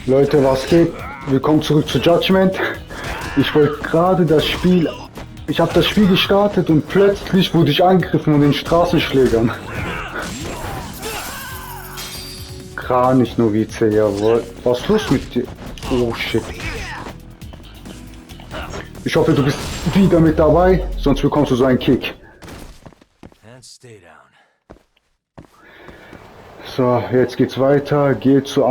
Leute, was geht? Willkommen zurück zu Judgment. Ich wollte gerade das Spiel... Ich habe das Spiel gestartet und plötzlich wurde ich angegriffen von den Straßenschlägern. Kranich Novize, jawohl. Was ist los mit dir? Oh shit. Ich hoffe, du bist wieder mit dabei, sonst bekommst du so einen Kick. So, jetzt geht's weiter. Geh zur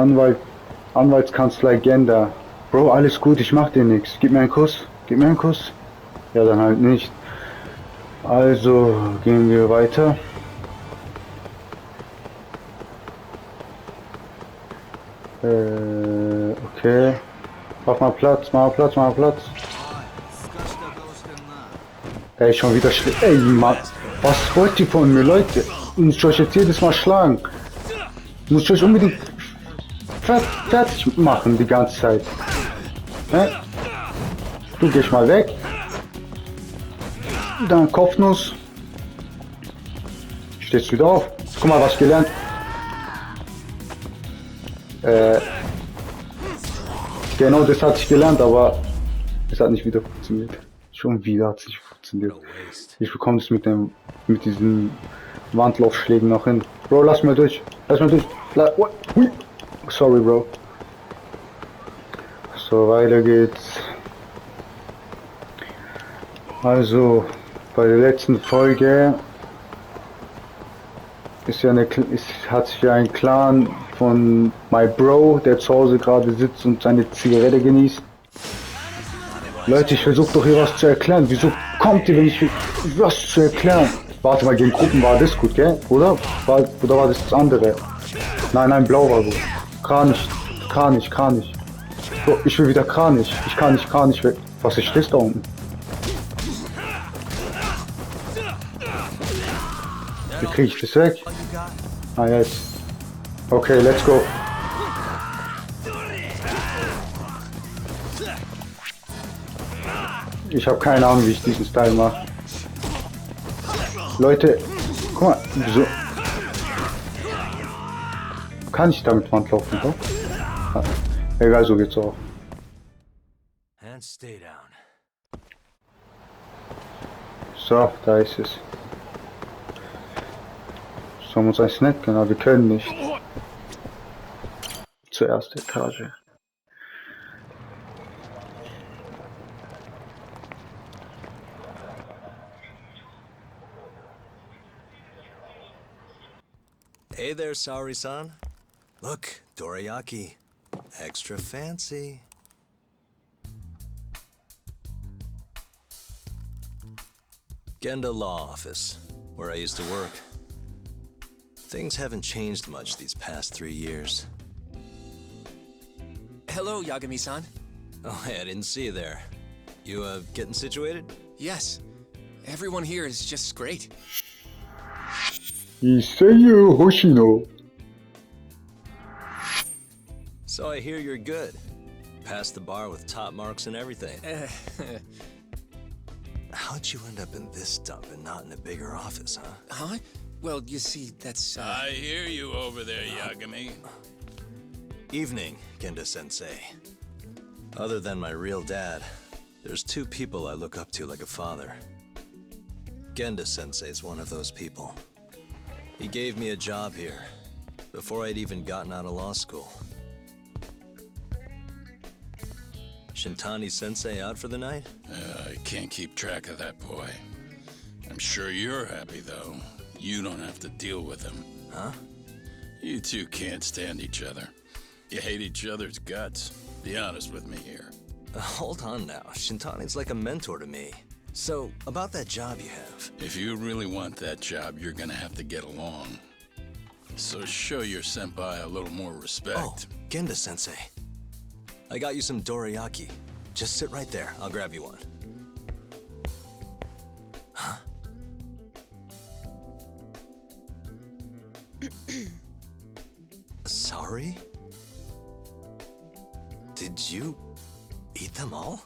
Anwaltskanzlei Gender. Bro, alles gut, ich mach dir nichts. Gib mir einen Kuss. Gib mir einen Kuss. Ja, dann halt nicht. Also, gehen wir weiter. Okay. Mach mal Platz, mach mal Platz, mach mal Platz. Ey, schon wieder Ey, Mann. Was wollt ihr von mir, Leute? Muss ich euch jetzt jedes Mal schlagen? Muss ich euch unbedingt fertig machen die ganze Zeit? Du gehst mal weg. Dann Kopfnuss. Stehst wieder auf. Guck mal, was ich gelernt. Genau das hatte ich gelernt, aber es hat nicht wieder funktioniert. Schon wieder hat es nicht funktioniert. Ich bekomme es mit diesen Wandlaufschlägen noch hin. Bro, lass mal durch. Lass mal durch. Sorry, Bro. So, weiter geht's. Also, bei der letzten Folge hat sich ja ein Clan von My Bro, der zu Hause gerade sitzt und seine Zigarette genießt. Leute, ich versuche doch hier was zu erklären. Wieso kommt ihr, wenn ich was zu erklären? Warte mal, gegen Gruppen war das gut, gell? Oder war das andere? Nein, blau war gut. Kranich. So, ich will wieder Kranich. Ich kann nicht Kranich weg. Was ist das da unten? Wie kriege ich das weg? Ah, jetzt. Okay, let's go. Ich habe keine Ahnung, wie ich diesen Style mache. Leute, guck mal, wieso? Kann ich damit Wand laufen, doch? Ah, egal, so geht's auch. So, da ist es. Sollen wir uns ein Snack gönnen? Aber wir können nicht. Zur ersten Etage. Hey there, Saori-san. Look, dorayaki. Extra fancy. Genda Law Office, where I used to work. Things haven't changed much these past 3 years. Hello, Yagami-san. Oh, hey, I didn't see you there. You, getting situated? Yes. Everyone here is just great. Iseyu Hoshino. So I hear you're good. Passed the bar with top marks and everything. How'd you end up in this dump and not in a bigger office, huh? Huh? Well, you see, that's, I hear you over there, Yagami. Evening, Genda-sensei. Other than my real dad, there's 2 people I look up to like a father. Genda-sensei's one of those people. He gave me a job here, before I'd even gotten out of law school. Shintani-sensei out for the night? I can't keep track of that boy. I'm sure you're happy, though. You don't have to deal with him. Huh? You two can't stand each other. You hate each other's guts. Be honest with me here. Hold on now. Shintani's like a mentor to me. So, about that job you have. If you really want that job, you're gonna have to get along. So show your senpai a little more respect. Oh, Genda-sensei. I got you some dorayaki. Just sit right there. I'll grab you one. Huh? Sorry? Did you eat them all?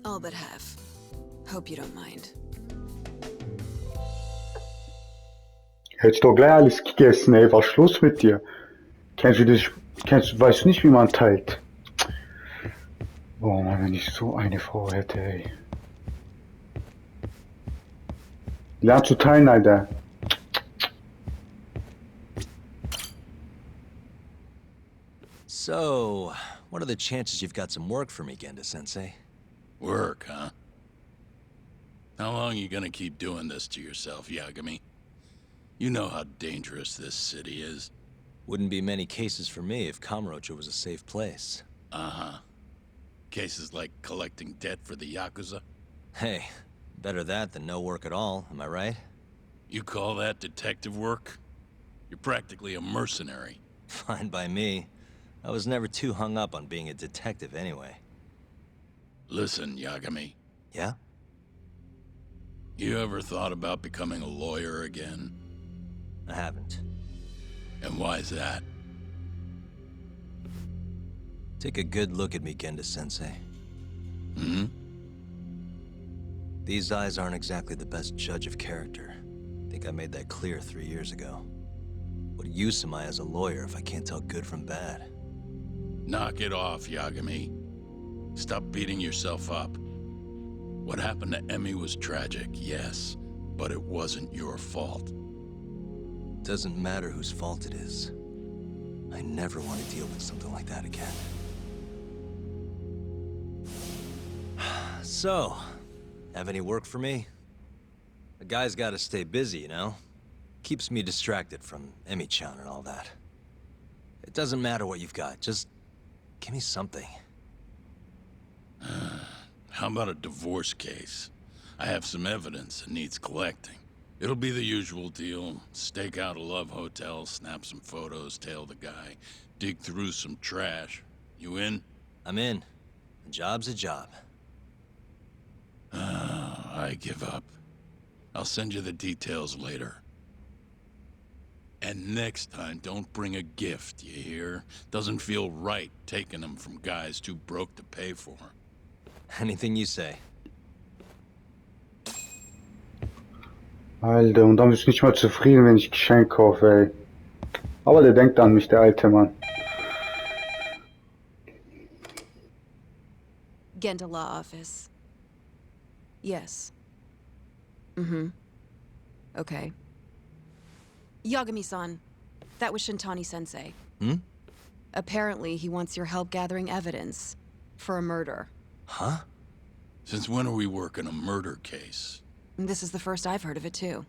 All but half. Hope you don't mind. Hättest doch gleich alles gegessen, ey. Was ist Schluss mit dir? Weißt du nicht, wie man teilt? Oh Mann, wenn ich so eine Frau hätte, ey. Lern zu teilen, Alter. So, what are the chances you've got some work for me, Genda-sensei? Work, huh? How long you gonna keep doing this to yourself, Yagami? You know how dangerous this city is. Wouldn't be many cases for me if Kamurocho was a safe place. Uh-huh. Cases like collecting debt for the Yakuza? Hey, better that than no work at all, am I right? You call that detective work? You're practically a mercenary. Fine by me. I was never too hung up on being a detective anyway. Listen, Yagami. Yeah? You ever thought about becoming a lawyer again? I haven't. And why's that? Take a good look at me, Genda-sensei. Hmm? These eyes aren't exactly the best judge of character. I think I made that clear 3 years ago. What use am I as a lawyer if I can't tell good from bad? Knock it off, Yagami. Stop beating yourself up. What happened to Emmy was tragic, yes, but it wasn't your fault. Doesn't matter whose fault it is. I never want to deal with something like that again. So, have any work for me? A guy's gotta stay busy, you know? Keeps me distracted from Emmy-chan and all that. It doesn't matter what you've got, just give me something. How about a divorce case? I have some evidence that needs collecting. It'll be the usual deal. Stake out a love hotel, snap some photos, tail the guy, dig through some trash. You in? I'm in. A job's a job. I give up. I'll send you the details later. And next time, don't bring a gift, you hear? Doesn't feel right taking them from guys too broke to pay for. Anything you say. Alter, und dann bist du nicht mal zufrieden, wenn ich Geschenk kaufe, ey. Aber der denkt an mich, der alte Mann. Genda Law Office. Yes. Mm-hmm. Okay. Yagami-san, that was Shintani-sensei. Hmm? Apparently, he wants your help gathering evidence for a murder. Huh? Since when are we working a murder case? This is the first I've heard of it, too.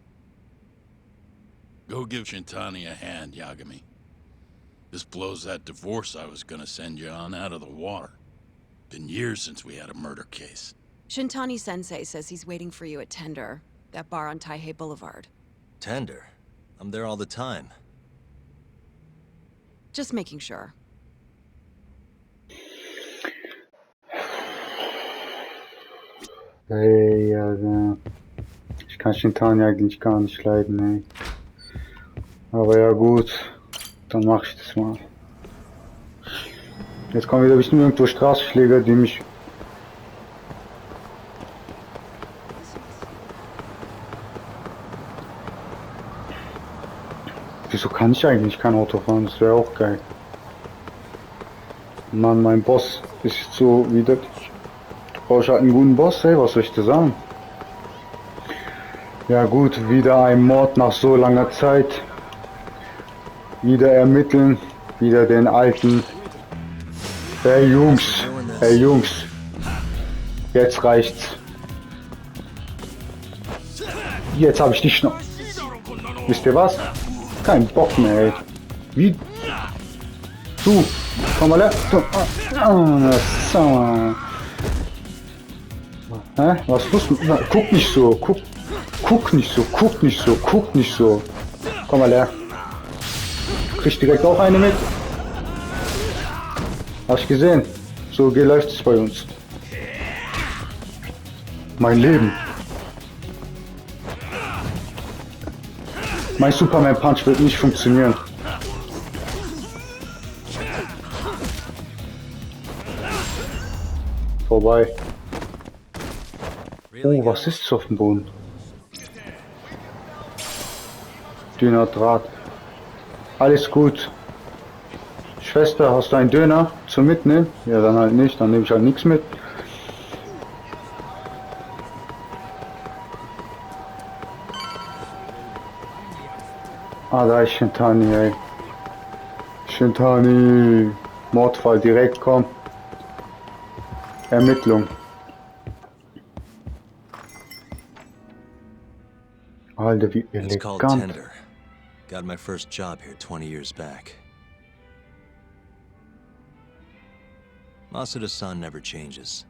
Go give Shintani a hand, Yagami. This blows that divorce I was gonna send you on out of the water. Been years since we had a murder case. Shintani-sensei says he's waiting for you at Tender, that bar on Taihei Boulevard. Tender. I'm there all the time. Just making sure. Ey, Alter. Ich kann Shintani eigentlich gar nicht leiden, ey. Aber ja gut, dann mach ich das mal. Jetzt kommen wieder bestimmt irgendwo Straßenschläger, die mich... Wieso kann ich eigentlich kein Auto fahren? Das wäre auch geil. Mann, mein Boss ist so wieder... Brauche ich halt einen guten Boss, ey, was soll ich dir sagen? Ja gut, wieder ein Mord nach so langer Zeit. Wieder ermitteln, wieder den alten... Hey Jungs, jetzt reicht's. Jetzt habe ich die Schnauze. Wisst ihr was? Kein Bock mehr, ey. Wie? Du, komm mal her. Du. So. Hä? Was ist los? Guck nicht so, guck nicht so. Komm mal her. Krieg direkt auch eine mit. Hast du gesehen? So läuft es bei uns. Mein Leben. Mein Superman Punch wird nicht funktionieren. Vorbei. Oh, was ist das auf dem Boden? Dünner Draht. Alles gut. Schwester, hast du einen Döner zum Mitnehmen? Ja, dann halt nicht, dann nehme ich halt nichts mit. Ah, da ist Shintani, ey. Shintani. Mordfall direkt, komm. Ermittlung. Alter, wie It's called elegant. Tender. Got my first job here 20 years back. Masuda-san never changes.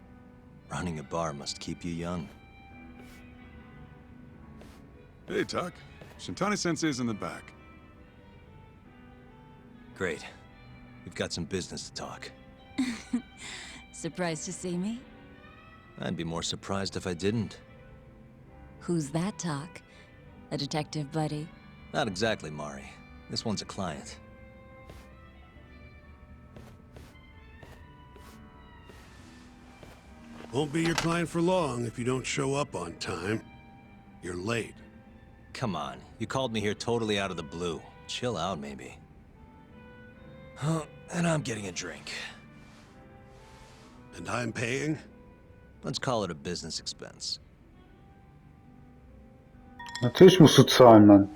Running a bar must keep you young. Hey, Tuck. Shintani-sensei's in the back. Great. We've got some business to talk. Surprised to see me? I'd be more surprised if I didn't. Who's that, Talk? A detective buddy? Not exactly, Mari. This one's a client. Won't be your client for long if you don't show up on time. You're late. Come on, you called me here totally out of the blue. Chill out, maybe. Oh, and I'm getting a drink. And I'm paying? Let's call it a business expense. Natürlich musst du zahlen, Mann.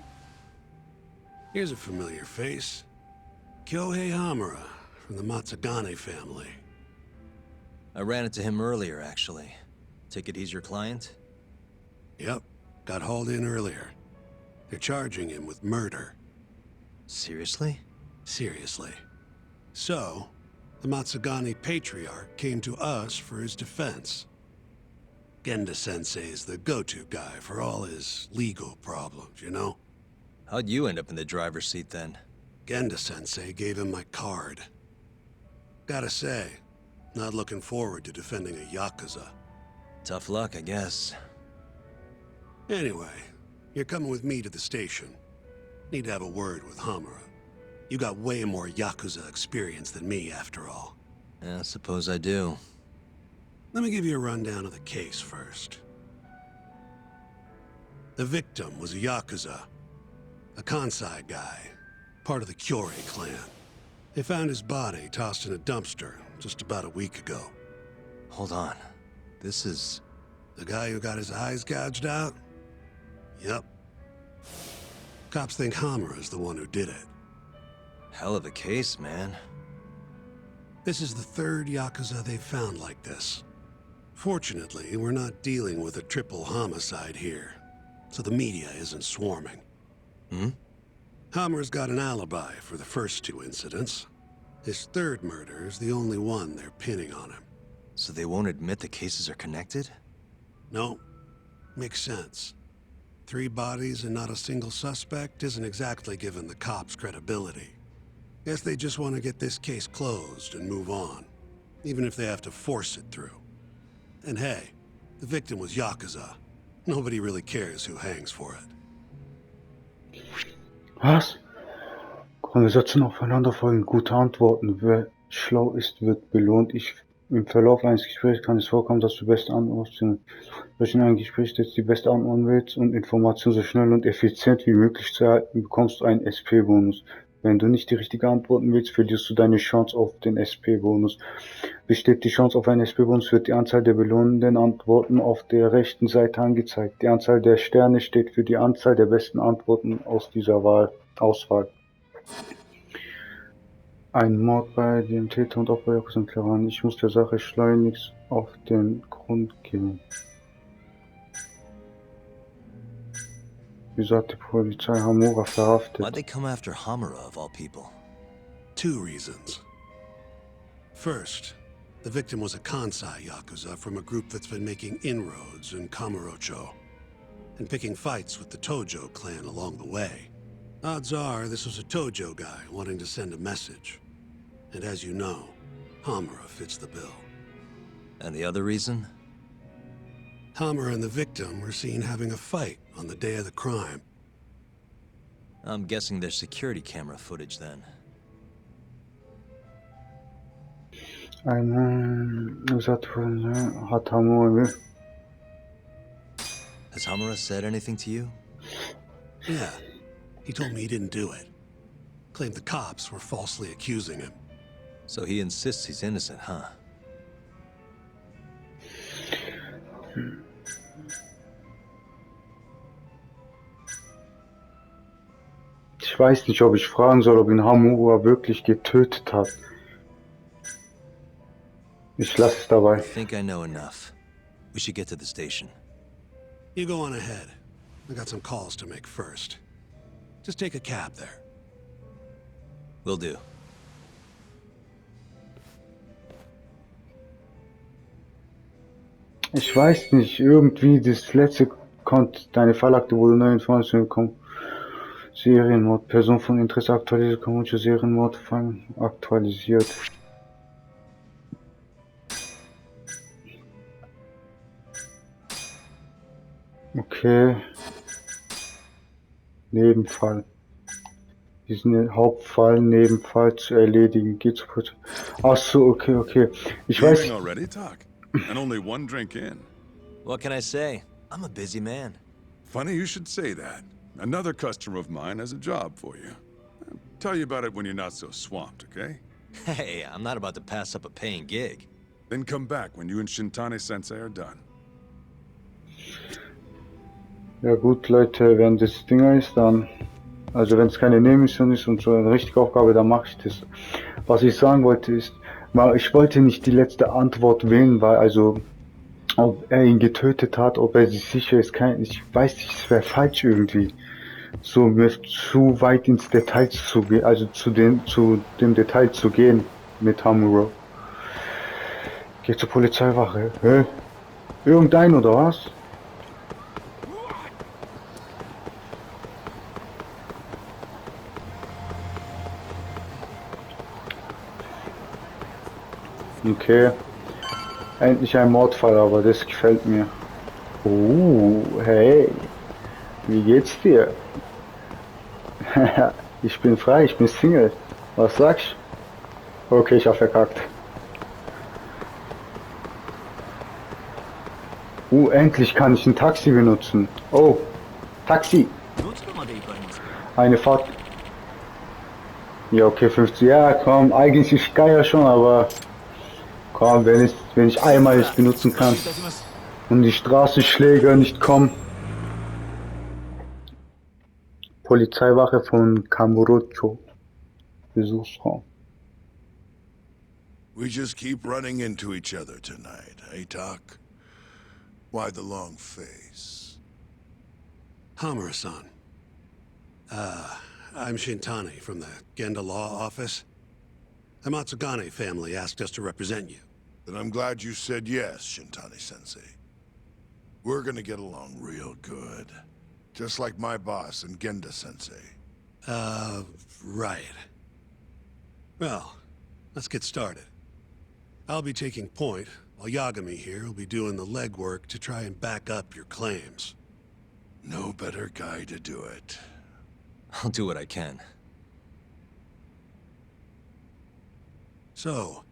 Here's a familiar face. Kyohei Hamura from the Matsugane family. I ran into him earlier, actually. Take it he's your client? Yep, got hauled in earlier. They're charging him with murder. Seriously? Seriously. So, the Matsugane patriarch came to us for his defense. Genda-sensei is the go-to guy for all his legal problems, you know? How'd you end up in the driver's seat then? Genda-sensei gave him my card. Gotta say, not looking forward to defending a Yakuza. Tough luck, I guess. Anyway, you're coming with me to the station. Need to have a word with Hamura. You got way more Yakuza experience than me, after all. Yeah, I suppose I do. Let me give you a rundown of the case first. The victim was a Yakuza. A Kansai guy. Part of the Kyorei clan. They found his body tossed in a dumpster just about a week ago. Hold on. This is... The guy who got his eyes gouged out? Yep. Cops think Hamura's the one who did it. hell of a case, man. This is the third Yakuza they've found like this. Fortunately, we're not dealing with a triple homicide here, so the media isn't swarming. Hammer's got an alibi for the first two incidents. His third murder is the only one they're pinning on him. So they won't admit the cases are connected? No, makes sense. 3 bodies and not a single suspect isn't exactly giving the cops credibility. Guess they just want to get this case closed and move on, even if they have to force it through. And hey, the victim was Yakuza. Nobody really cares who hangs for it. Was? Konversation aufeinanderfolgen, gute Antworten. Wer schlau ist, wird belohnt. Im Verlauf eines Gesprächs kann es vorkommen, dass du beste Antworten durch ein Gespräch stets die beste Antwort willst und Informationen so schnell und effizient wie möglich zu erhalten, bekommst du einen SP-Bonus. Wenn du nicht die richtige Antworten willst, verlierst du deine Chance auf den SP-Bonus. Besteht die Chance auf einen SP-Bonus, wird die Anzahl der belohnenden Antworten auf der rechten Seite angezeigt. Die Anzahl der Sterne steht für die Anzahl der besten Antworten aus dieser Auswahl. Ein Mord bei dem Täter und Opfer sind klar. Ich muss der Sache schleunigst auf den Grund gehen. Wieso hat die Polizei Hamura verhaftet? Why'd they come after Hamura, of all people? 2 reasons. First, the victim was a Kansai Yakuza from a group that's been making inroads in Kamurocho, and picking fights with the Tojo clan along the way. Odds are this was a Tojo guy wanting to send a message. And as you know, Hamura fits the bill. And the other reason? Hamura and the victim were seen having a fight on the day of the crime. I'm guessing there's security camera footage then. Hat Hamura... Has Hamura said anything to you? Yeah, He told me he didn't do it. Claimed the cops were falsely accusing him. So he insists he's innocent, huh? Ich weiß nicht, ob ich fragen soll, ob ihn Hamura wirklich getötet hat. Ich lasse es dabei. I think I know enough. We should get to the station. You go on ahead. I got some calls to make first. Just take a cab there. Will do. Ich weiß nicht, irgendwie das letzte deine Fallakte wurde neue Informationen bekommen. Serienmord, Person von Interesse aktualisiert, kommunische Serienmord aktualisiert. Okay. Nebenfall. Diesen Hauptfall, Nebenfall zu erledigen. Geht zu kurz. Ach so, okay. Ich weiß. Leaving already, Doc? And only one drink in. What can I say? I'm a busy man. Funny you should say that. Another customer of mine has a job for you. I'll tell you about it when you're not so swamped, okay? Hey, I'm not about to pass up a paying gig. Then come back when you and Shintani-sensei are done. Ja gut, Leute, wenn das Dinger ist, dann... Also wenn es keine Nebenmission ist und so eine richtige Aufgabe, dann mache ich das. Was ich sagen wollte ist, ich wollte nicht die letzte Antwort wählen, weil also... Ob er ihn getötet hat, ob er sich sicher ist, ich weiß nicht, es wäre falsch irgendwie. So mir zu weit ins Detail zu gehen, also zu dem Detail zu gehen mit Hamura. Geh zur Polizeiwache. Hä? Irgendein oder was? Okay. Endlich ein Mordfall, aber das gefällt mir. Hey. Wie geht's dir? Ich bin frei, ich bin Single. Was sagst du? Okay, ich hab verkackt. Endlich kann ich ein Taxi benutzen. Oh, Taxi. Eine Fahrt. Ja, okay, 50. Ja, komm, eigentlich geil ja schon, aber komm, wenn ich einmal es benutzen kann und die Straßenschläger nicht kommen. Polizeiwache von Kamurocho. Besuchsraum. We just keep running into each other tonight, eh, Doc? Why the long face? Hamura-san. I'm Shintani from the Genda Law Office. The Matsugane family asked us to represent you. Then I'm glad you said yes, Shintani-sensei. We're gonna get along real good. Just like my boss and Genda-sensei. Right. Well, let's get started. I'll be taking point, while Yagami here will be doing the legwork to try and back up your claims. No better guy to do it. I'll do what I can. So,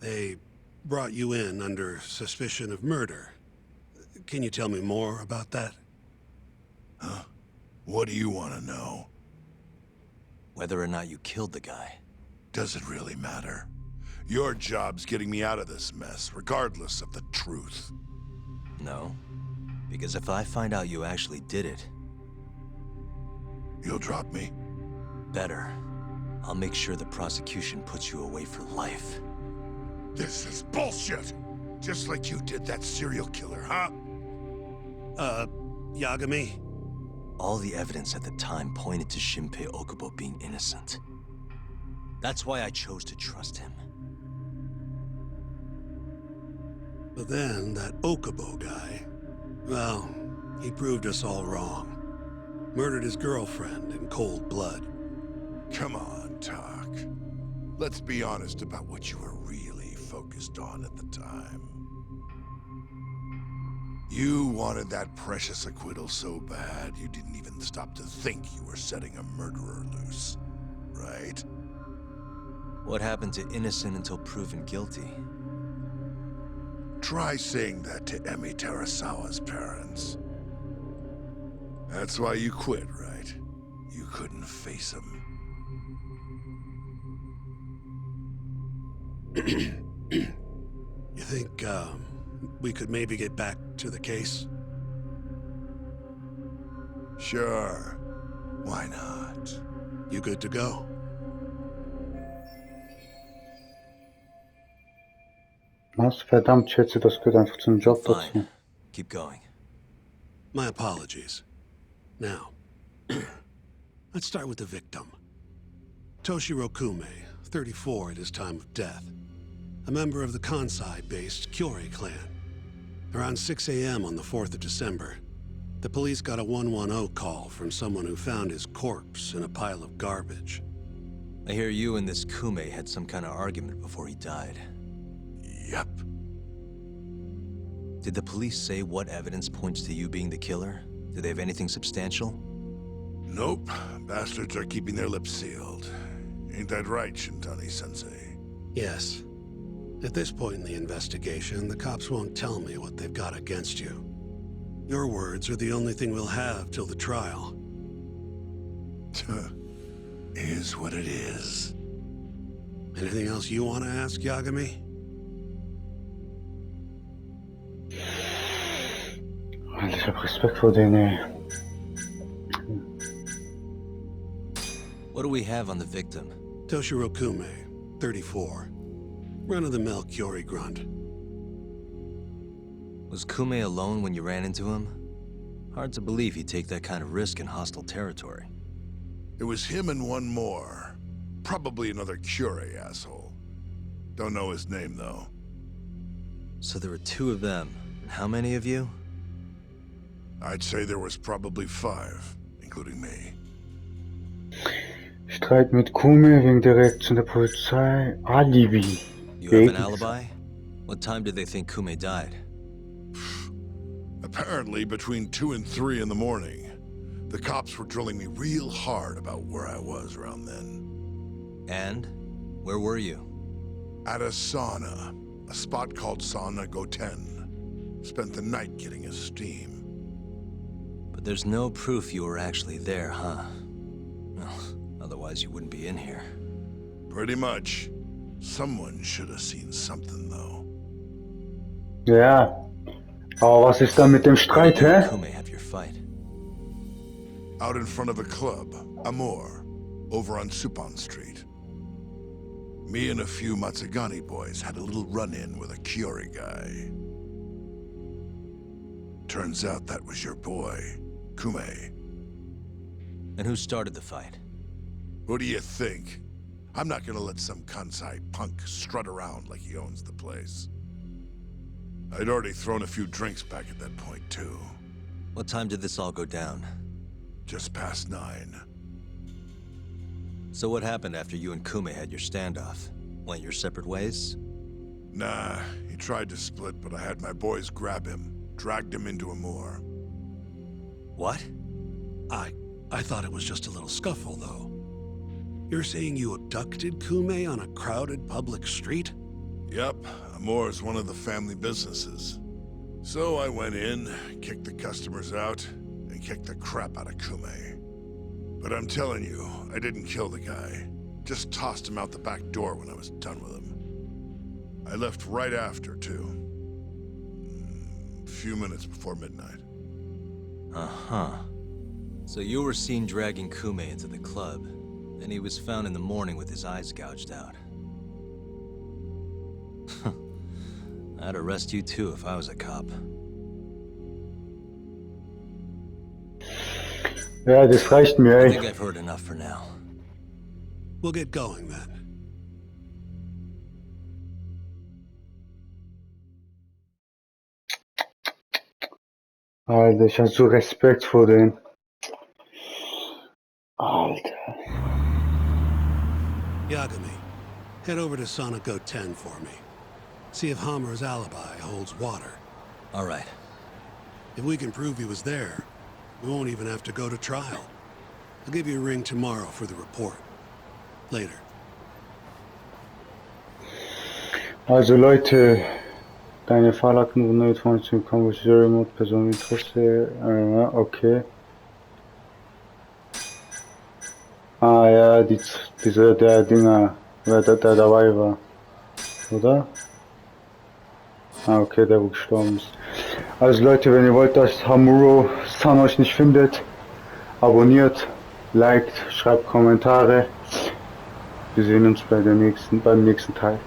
they brought you in under suspicion of murder. Can you tell me more about that? Huh? What do you want to know? Whether or not you killed the guy. Does it really matter? Your job's getting me out of this mess, regardless of the truth. No. Because if I find out you actually did it... You'll drop me? Better. I'll make sure the prosecution puts you away for life. This is bullshit! Just like you did that serial killer, huh? Yagami? All the evidence at the time pointed to Shinpei Okubo being innocent. That's why I chose to trust him. But then, that Okubo guy... Well, he proved us all wrong. Murdered his girlfriend in cold blood. Come on, Talk. Let's be honest about what you were really focused on at the time. You wanted that precious acquittal so bad, you didn't even stop to think you were setting a murderer loose. Right? What happened to innocent until proven guilty? Try saying that to Emi Terasawa's parents. That's why you quit, right? You you couldn't face him. You think, we could maybe get back to the case? Sure. Why not? You good to go? Was? Verdammt, schätze, das gehört einfach zum Job dazu. Fine. Keep going. My apologies. Now, let's start with the victim. Toshiro Kume, 34 at his time of death. A member of the Kansai-based Kyorei clan. Around 6 a.m. on the 4th of December, the police got a 110 call from someone who found his corpse in a pile of garbage. I hear you and this Kume had some kind of argument before he died. Yep. Did the police say what evidence points to you being the killer? Do they have anything substantial? Nope. Bastards are keeping their lips sealed. Ain't that right, Shintani-sensei? Yes. At this point in the investigation, the cops won't tell me what they've got against you. Your words are the only thing we'll have till the trial. Is what it is. Anything else you want to ask, Yagami? Alter, ich hab Respekt vor denen, ey. What do we have on the victim? Toshiro Kume, 34. Run-of-the-mill Kyorei grunt. Was Kume alone when you ran into him? Hard to believe he'd take that kind of risk in hostile territory. It was him and one more. Probably another Kyorei asshole. Don't know his name, though. So there were two of them. And how many of you? I'd say there was probably 5, including me. Streit mit Kume wegen der Reaktion der Polizei. Alibi. You have an alibi? What time did they think Kume died? Apparently between 2 and 3 in the morning. The cops were drilling me real hard about where I was around then. And? Where were you? At a sauna. A spot called Sauna Goten. Spent the night getting a steam. But there's no proof you were actually there, huh? Well, otherwise you wouldn't be in here. Pretty much. Someone should have seen something, though. Ja. Aber was ist da mit dem Streit, Where hä? did Kume have your fight? Out in front of a club, Amor, over on Supon Street. Me and a few Matsugani boys had a little run-in with a Kyorei guy. Turns out that was your boy, Kume. And who started the fight? What do you think? I'm not gonna let some Kansai punk strut around like he owns the place. I'd already thrown a few drinks back at that point, too. What time did this all go down? Just past 9. So what happened after you and Kume had your standoff? Went your separate ways? Nah, he tried to split, but I had my boys grab him, dragged him into a moor. What? I thought it was just a little scuffle, though. You're saying you abducted Kume on a crowded public street? Yep, Amor's one of the family businesses. So I went in, kicked the customers out, and kicked the crap out of Kume. But I'm telling you, I didn't kill the guy. Just tossed him out the back door when I was done with him. I left right after, too. A few minutes before midnight. Uh-huh. So you were seen dragging Kume into the club. Then he was found in the morning with his eyes gouged out. I'd arrest you too if I was a cop. Ja, das reicht mir, I ey. think I've heard enough for now. We'll get going then. Alter, ich hab so Respekt vor denen. Alter. Yagami, head over to Sonico 10 for me. See if Hammer's alibi holds water. All right. If we can prove he was there, we won't even have to go to trial. I'll give you a ring tomorrow for the report. Later. Also Leute, deine Fahrlaken wurden neu von zum Conversation Personeninteresse. Okay. Ja, der Dinger, der dabei war. Oder? Ah, okay, der wo gestorben ist. Also Leute, wenn ihr wollt, dass Hamuro-san euch nicht findet, abonniert, liked, schreibt Kommentare. Wir sehen uns beim nächsten Teil.